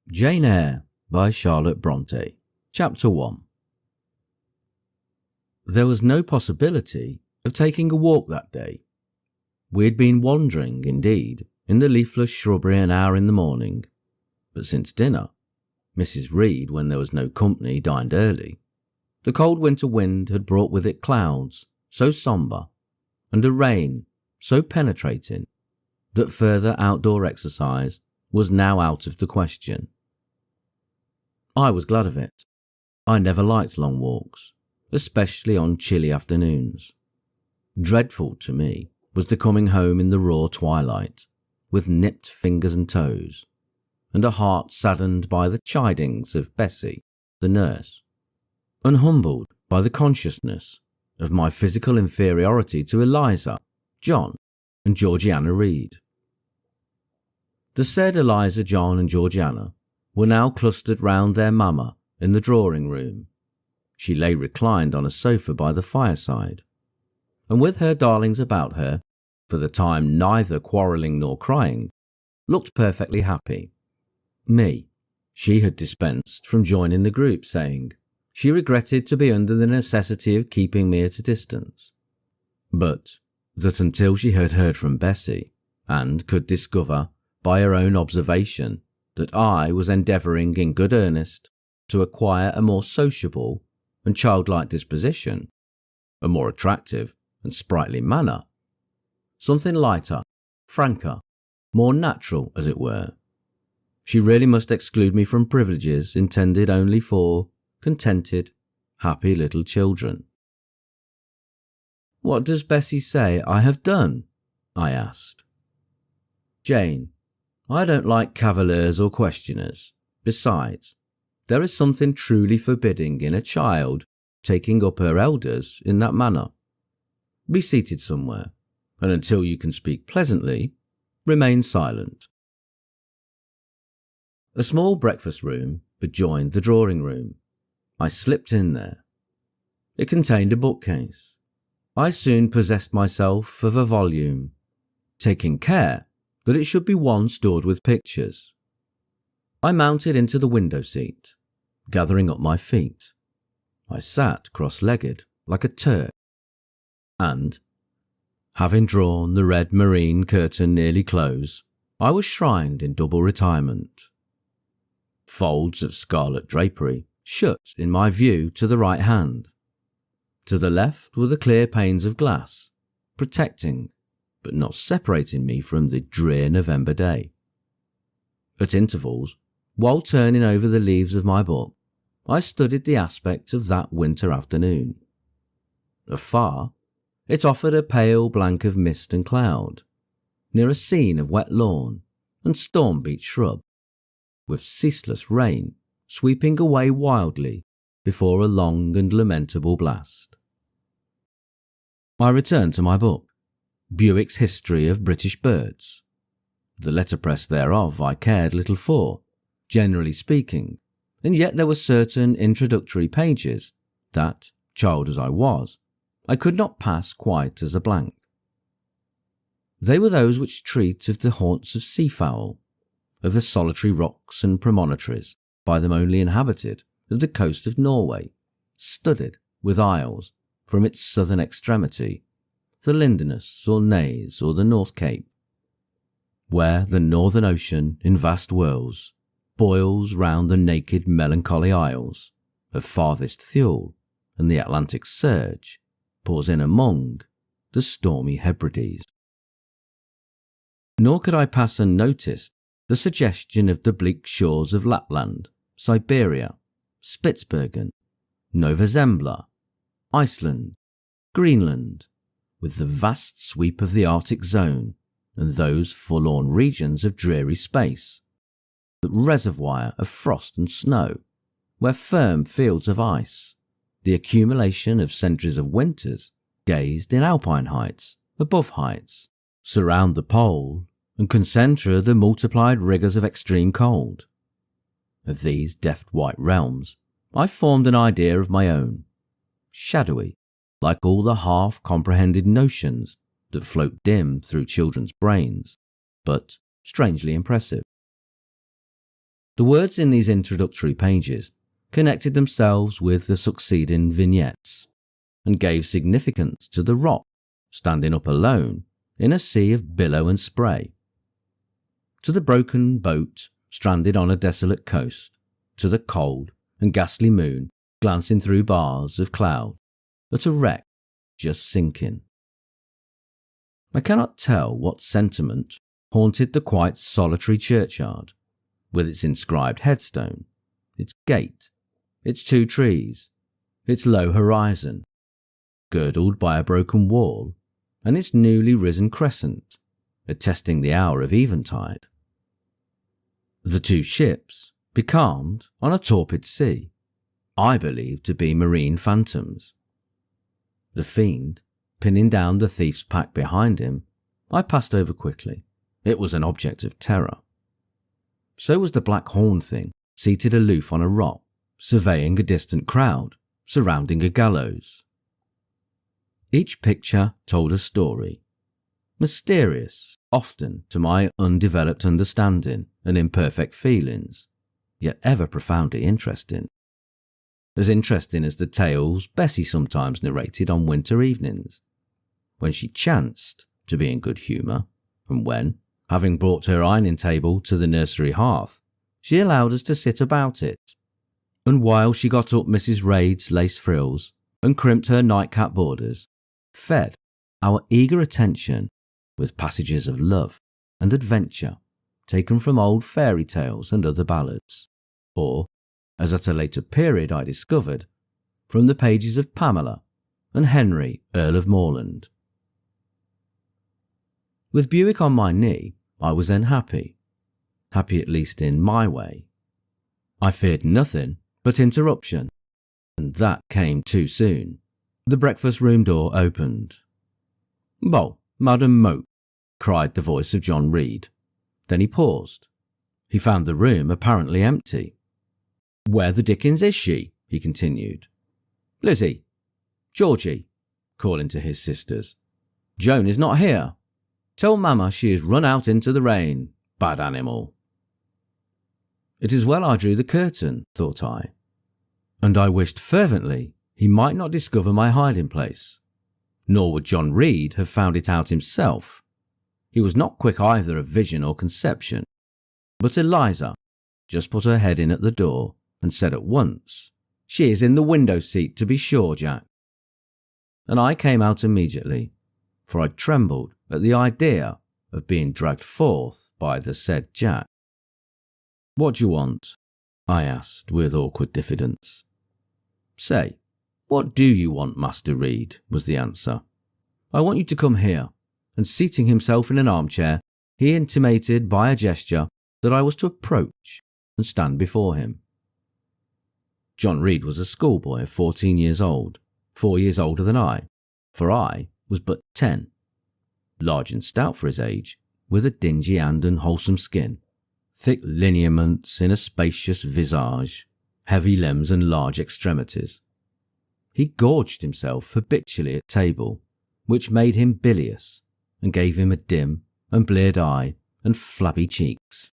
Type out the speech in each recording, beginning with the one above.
Jane Eyre by Charlotte Brontë. Chapter 1. There was no possibility of taking a walk that day. We had been wandering, indeed, in the leafless shrubbery an hour in the morning, but since dinner, Mrs. Reed, when there was no company, dined early. The cold winter wind had brought with it clouds so sombre, and a rain so penetrating, that further outdoor exercise was now out of the question. I was glad of it. I never liked long walks, especially on chilly afternoons. Dreadful to me was the coming home in the raw twilight, with nipped fingers and toes, and a heart saddened by the chidings of Bessie, the nurse, and humbled by the consciousness of my physical inferiority to Eliza, John, and Georgiana Reed. The said Eliza, John, and Georgiana were now clustered round their mamma in the drawing-room. She lay reclined on a sofa by the fireside, and with her darlings about her, for the time neither quarrelling nor crying, looked perfectly happy. Me, she had dispensed from joining the group, saying she regretted to be under the necessity of keeping me at a distance, but that until she had heard from Bessie, and could discover by her own observation that I was endeavouring in good earnest to acquire a more sociable and childlike disposition, a more attractive and sprightly manner, something lighter, franker, more natural, as it were, she really must exclude me from privileges intended only for contented, happy little children. "What does Bessie say I have done?" I asked. "Jane, I don't like cavillers or questioners. Besides, there is something truly forbidding in a child taking up her elders in that manner. Be seated somewhere, and until you can speak pleasantly, remain silent." A small breakfast room adjoined the drawing room. I slipped in there. It contained a bookcase. I soon possessed myself of a volume, taking care that it should be one stored with pictures. I mounted into the window seat, gathering up my feet. I sat cross-legged like a Turk, and, having drawn the red marine curtain nearly close, I was shrined in double retirement. Folds of scarlet drapery shut in my view to the right hand. To the left were the clear panes of glass, protecting but not separating me from the drear November day. At intervals, while turning over the leaves of my book, I studied the aspect of that winter afternoon. Afar, it offered a pale blank of mist and cloud, near a scene of wet lawn and storm-beat shrub, with ceaseless rain sweeping away wildly before a long and lamentable blast. I returned to my book, Bewick's History of British Birds. The letterpress thereof I cared little for, generally speaking, and yet there were certain introductory pages that, child as I was, I could not pass quite as a blank. They were those which treat of the haunts of seafowl, of the solitary rocks and promontories, by them only inhabited, of the coast of Norway, studded with isles from its southern extremity, the Linderness or Naze or the North Cape, where the Northern Ocean in vast whirls boils round the naked melancholy isles of farthest Thule, and the Atlantic surge pours in among the stormy Hebrides. Nor could I pass unnoticed the suggestion of the bleak shores of Lapland, Siberia, Spitzbergen, Nova Zembla, Iceland, Greenland, with the vast sweep of the Arctic zone and those forlorn regions of dreary space, that reservoir of frost and snow, where firm fields of ice, the accumulation of centuries of winters, gazed in alpine heights, above heights, surround the pole, and concentra the multiplied rigours of extreme cold. Of these deft white realms I formed an idea of my own, shadowy, like all the half-comprehended notions that float dim through children's brains, but strangely impressive. The words in these introductory pages connected themselves with the succeeding vignettes and gave significance to the rock standing up alone in a sea of billow and spray, to the broken boat stranded on a desolate coast, to the cold and ghastly moon glancing through bars of cloud at a wreck just sinking. I cannot tell what sentiment haunted the quite solitary churchyard, with its inscribed headstone, its gate, its 2 trees, its low horizon, girdled by a broken wall, and its newly risen crescent, attesting the hour of eventide. The 2 ships, becalmed on a torpid sea, I believed to be marine phantoms. The fiend, pinning down the thief's pack behind him, I passed over quickly. It was an object of terror. So was the black horned thing, seated aloof on a rock, surveying a distant crowd, surrounding a gallows. Each picture told a story, mysterious, often to my undeveloped understanding and imperfect feelings, yet ever profoundly interesting. As interesting as the tales Bessie sometimes narrated on winter evenings, when she chanced to be in good humour, and when, having brought her ironing table to the nursery hearth, she allowed us to sit about it, and while she got up Mrs. Raid's lace frills and crimped her nightcap borders, fed our eager attention with passages of love and adventure taken from old fairy tales and other ballads, or, as at a later period I discovered, from the pages of Pamela and Henry, Earl of Morland. With Buick on my knee, I was then happy at least in my way. I feared nothing but interruption, and that came too soon. The breakfast room door opened. "Bo, Madam Moat," cried the voice of John Reed. Then he paused. He found the room apparently empty. "Where the dickens is she?" he continued. "Lizzie, Georgie," calling to his sisters, "Joan is not here. Tell Mamma she has run out into the rain. Bad animal." It is well I drew the curtain, thought I, and I wished fervently he might not discover my hiding place, nor would John Reed have found it out himself. He was not quick either of vision or conception, but Eliza just put her head in at the door and said at once, "She is in the window seat, to be sure, Jack." And I came out immediately, for I trembled at the idea of being dragged forth by the said Jack. "What do you want?" I asked with awkward diffidence. "Say, what do you want, Master Reed?" was the answer. "I want you to come here," and seating himself in an armchair, he intimated by a gesture that I was to approach and stand before him. John Reed was a schoolboy of 14 years old, 4 years older than I, for I was but 10, large and stout for his age, with a dingy and unwholesome skin, thick lineaments in a spacious visage, heavy limbs and large extremities. He gorged himself habitually at table, which made him bilious and gave him a dim and bleared eye and flabby cheeks.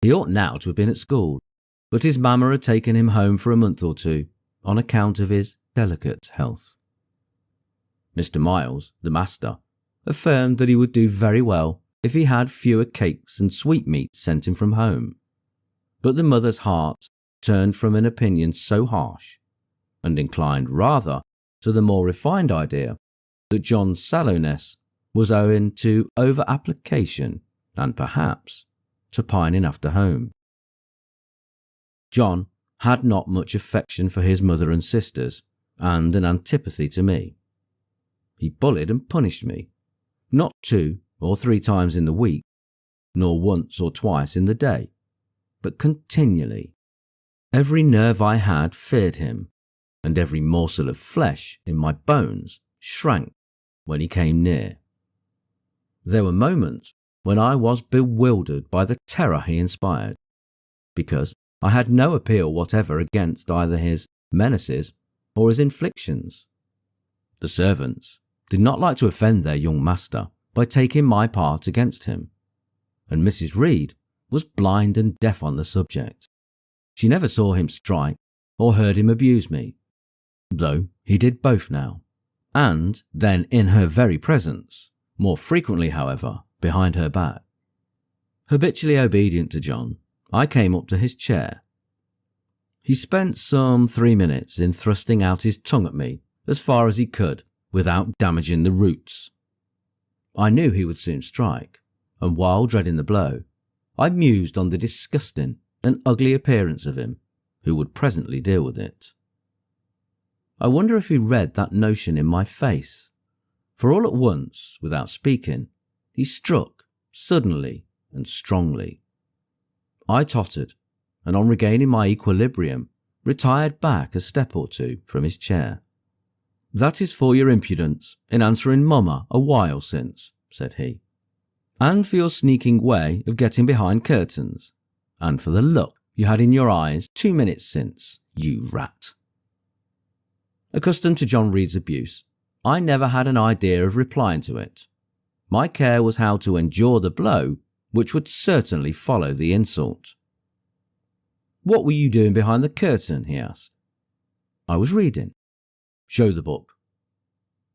He ought now to have been at school, but his mamma had taken him home for a month or 2 on account of his delicate health. Mr. Miles, the master, affirmed that he would do very well if he had fewer cakes and sweetmeats sent him from home, but the mother's heart turned from an opinion so harsh, and inclined rather to the more refined idea that John's sallowness was owing to over-application and perhaps to pining after home. John had not much affection for his mother and sisters, and an antipathy to me. He bullied and punished me, not 2 or 3 times in the week, nor once or twice in the day, but continually. Every nerve I had feared him, and every morsel of flesh in my bones shrank when he came near. There were moments when I was bewildered by the terror he inspired, because I had no appeal whatever against either his menaces or his inflictions. The servants did not like to offend their young master by taking my part against him, and Mrs. Reed was blind and deaf on the subject. She never saw him strike or heard him abuse me, though he did both now, and then in her very presence, more frequently, however, behind her back. Habitually obedient to John, I came up to his chair. He spent some 3 minutes in thrusting out his tongue at me as far as he could without damaging the roots. I knew he would soon strike, and while dreading the blow, I mused on the disgusting and ugly appearance of him who would presently deal with it. I wonder if he read that notion in my face, for all at once, without speaking, he struck suddenly and strongly. I tottered, and on regaining my equilibrium, retired back a step or two from his chair. "That is for your impudence in answering Mama a while since," said he, "and for your sneaking way of getting behind curtains, and for the look you had in your eyes 2 minutes since, you rat." Accustomed to John Reed's abuse, I never had an idea of replying to it. My care was how to endure the blow which would certainly follow the insult. "What were you doing behind the curtain?" he asked. "I was reading." "Show the book."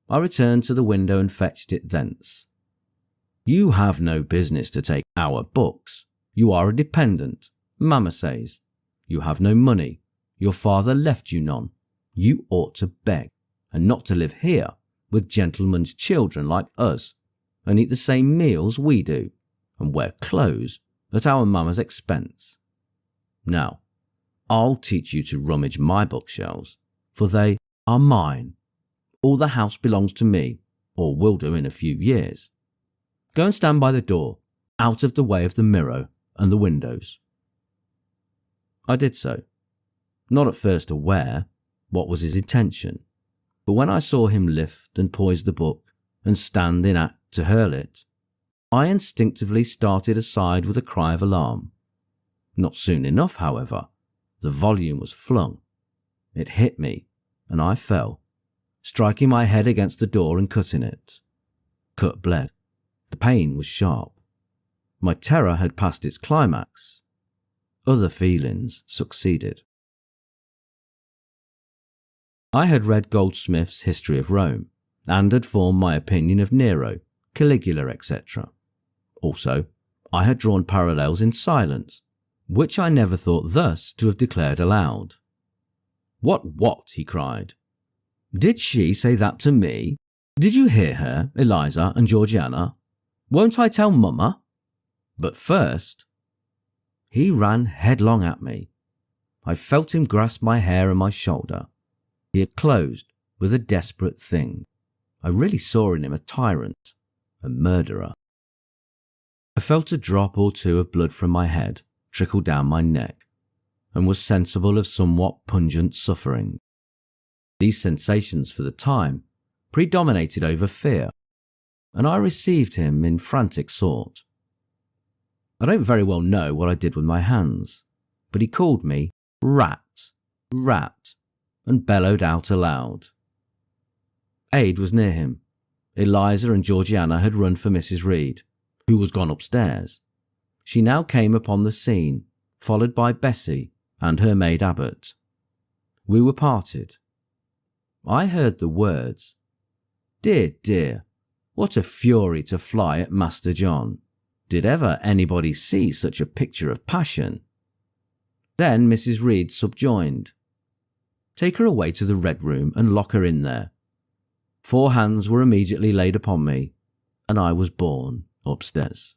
I returned to the window and fetched it thence. "You have no business to take our books. You are a dependent. Mamma says. You have no money. Your father left you none. You ought to beg, and not to live here with gentlemen's children like us, and eat the same meals we do, and wear clothes at our mamma's expense. Now, I'll teach you to rummage my bookshelves, for they are mine. All the house belongs to me, or will do in a few years. Go and stand by the door, out of the way of the mirror and the windows." I did so, not at first aware what was his intention, but when I saw him lift and poise the book and stand in act to hurl it, I instinctively started aside with a cry of alarm. Not soon enough, however, the volume was flung. It hit me, and I fell, striking my head against the door and cutting it. Cut bled. The pain was sharp. My terror had passed its climax. Other feelings succeeded. I had read Goldsmith's History of Rome, and had formed my opinion of Nero, Caligula, etc. Also, I had drawn parallels in silence, which I never thought thus to have declared aloud. What? He cried. "Did she say that to me? Did you hear her, Eliza and Georgiana? Won't I tell Mumma? But first—" He ran headlong at me. I felt him grasp my hair and my shoulder. He had closed with a desperate thing. I really saw in him a tyrant, a murderer. I felt a drop or two of blood from my head trickle down my neck, and was sensible of somewhat pungent suffering. These sensations for the time predominated over fear, and I received him in frantic sort. I don't very well know what I did with my hands, but he called me rat, rat, and bellowed out aloud. Aid was near him. Eliza and Georgiana had run for Mrs. Reed, who was gone upstairs. She now came upon the scene, followed by Bessie and her maid Abbott. We were parted. I heard the words, "Dear, dear, what a fury to fly at Master John. Did ever anybody see such a picture of passion?" Then Mrs. Reed subjoined, "Take her away to the Red Room and lock her in there." 4 hands were immediately laid upon me, and I was borne upstairs.